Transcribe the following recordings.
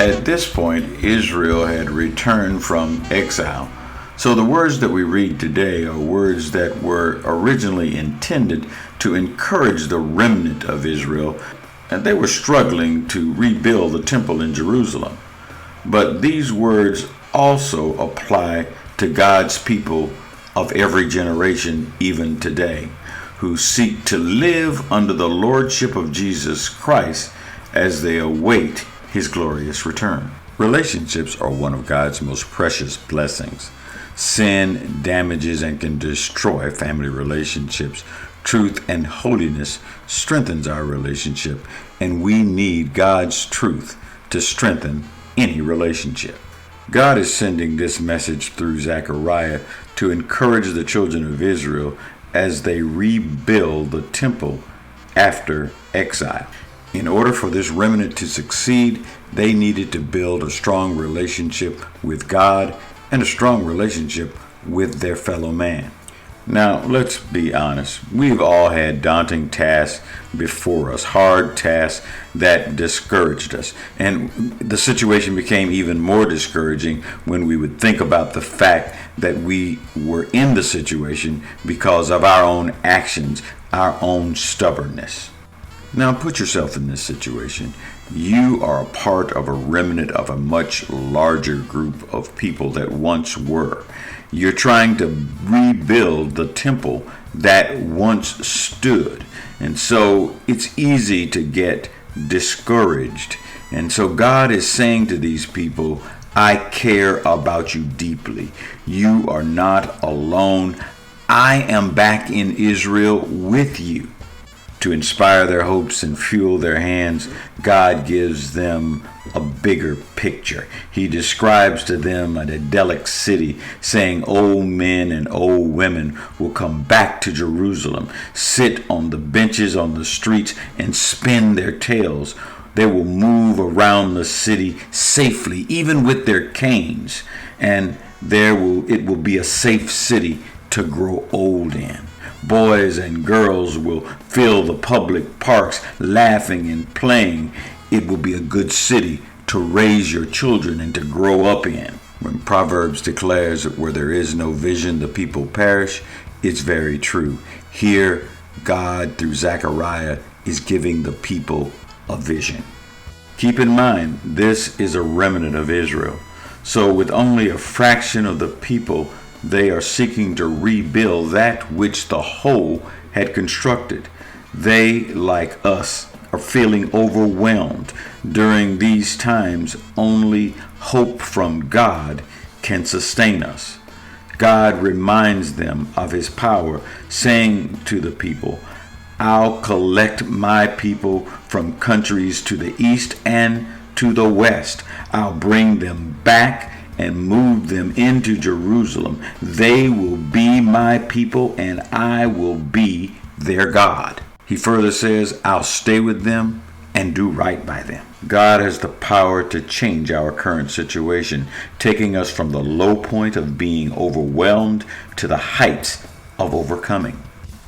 At this point, Israel had returned from exile. So the words that we read today are words that were originally intended to encourage the remnant of Israel, and they were struggling to rebuild the temple in Jerusalem. But these words also apply to God's people of every generation, even today, who seek to live under the lordship of Jesus Christ as they await His glorious return. Relationships are one of God's most precious blessings. Sin damages and can destroy family relationships. Truth and holiness strengthens our relationship, and we need God's truth to strengthen any relationship. God is sending this message through Zechariah to encourage the children of Israel as they rebuild the temple after exile. In order for this remnant to succeed, they needed to build a strong relationship with God and a strong relationship with their fellow man. Now, let's be honest. We've all had daunting tasks before us, hard tasks that discouraged us. And the situation became even more discouraging when we would think about the fact that we were in the situation because of our own actions, our own stubbornness. Now put yourself in this situation. You are a part of a remnant of a much larger group of people that once were. You're trying to rebuild the temple that once stood. And so it's easy to get discouraged. And so God is saying to these people, I care about you deeply. You are not alone. I am back in Israel with you. To inspire their hopes and fuel their hands, God gives them a bigger picture. He describes to them an idyllic city, saying old men and old women will come back to Jerusalem, sit on the benches on the streets, and spin their tales. They will move around the city safely, even with their canes, and it will be a safe city to grow old in. Boys and girls will fill the public parks laughing and playing. It will be a good city to raise your children and to grow up in. When Proverbs declares that where there is no vision, the people perish, it's very true. Here, God, through Zechariah, is giving the people a vision. Keep in mind, this is a remnant of Israel. So with only a fraction of the people, they are seeking to rebuild that which the whole had constructed. They, like us, are feeling overwhelmed. During these times, only hope from God can sustain us. God reminds them of His power, saying to the people, I'll collect my people from countries to the east and to the west. I'll bring them back and move them into Jerusalem. They will be my people, and I will be their God. He further says, I'll stay with them and do right by them. God has the power to change our current situation, taking us from the low point of being overwhelmed to the heights of overcoming.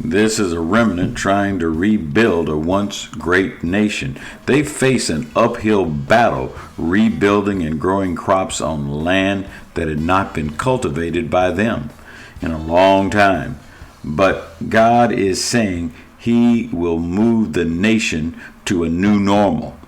This is a remnant trying to rebuild a once great nation. They face an uphill battle rebuilding and growing crops on land that had not been cultivated by them in a long time. But God is saying He will move the nation to a new normal.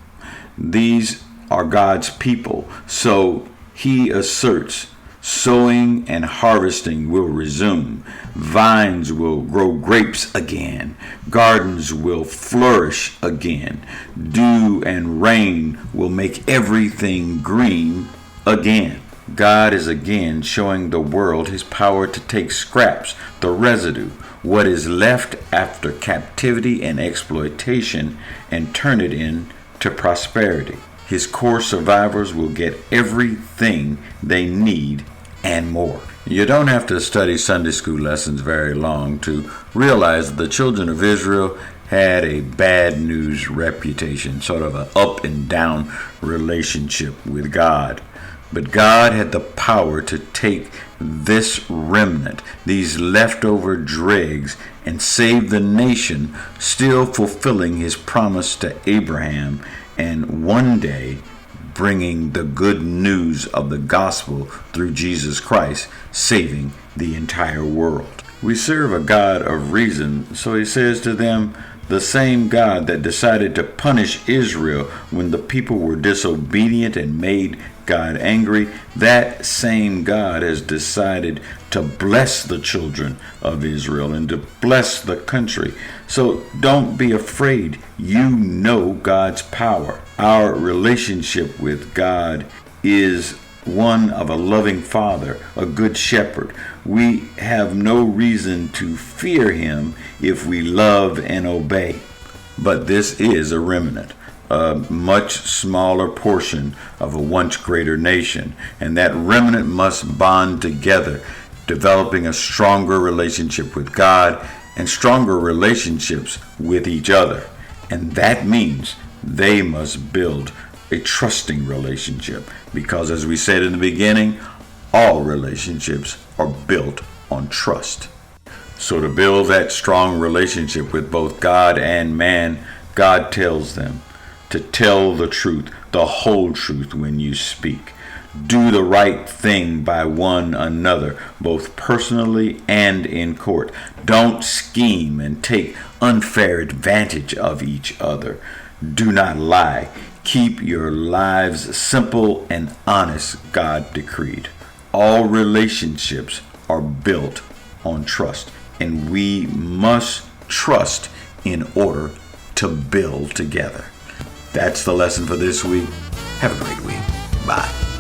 These are God's people, so He asserts sowing and harvesting will resume. Vines will grow grapes again. Gardens will flourish again. Dew and rain will make everything green again. God is again showing the world His power to take scraps, the residue, what is left after captivity and exploitation, and turn it into prosperity. His core survivors will get everything they need and more. You don't have to study Sunday school lessons very long to realize that the children of Israel had a bad news reputation, sort of an up and down relationship with God. But God had the power to take this remnant, these leftover dregs, and save the nation, still fulfilling His promise to Abraham, and one day bringing the good news of the gospel through Jesus Christ, saving the entire world. We serve a God of reason, so he says to them, the same God that decided to punish Israel when the people were disobedient and made God angry, that same God has decided to bless the children of Israel and to bless the country. So don't be afraid. You know God's power. Our relationship with God is one of a loving father, a good shepherd. We have no reason to fear him if we love and obey. But this is a remnant, a much smaller portion of a once greater nation, and that remnant must bond together, developing a stronger relationship with God and stronger relationships with each other. And that means they must build a trusting relationship, because as we said in the beginning, all relationships are built on trust. So to build that strong relationship with both God and man, God tells them to tell the truth, the whole truth when you speak. Do the right thing by one another, both personally and in court. Don't scheme and take unfair advantage of each other. Do not lie. Keep your lives simple and honest, God decreed. All relationships are built on trust, and we must trust in order to build together. That's the lesson for this week. Have a great week. Bye.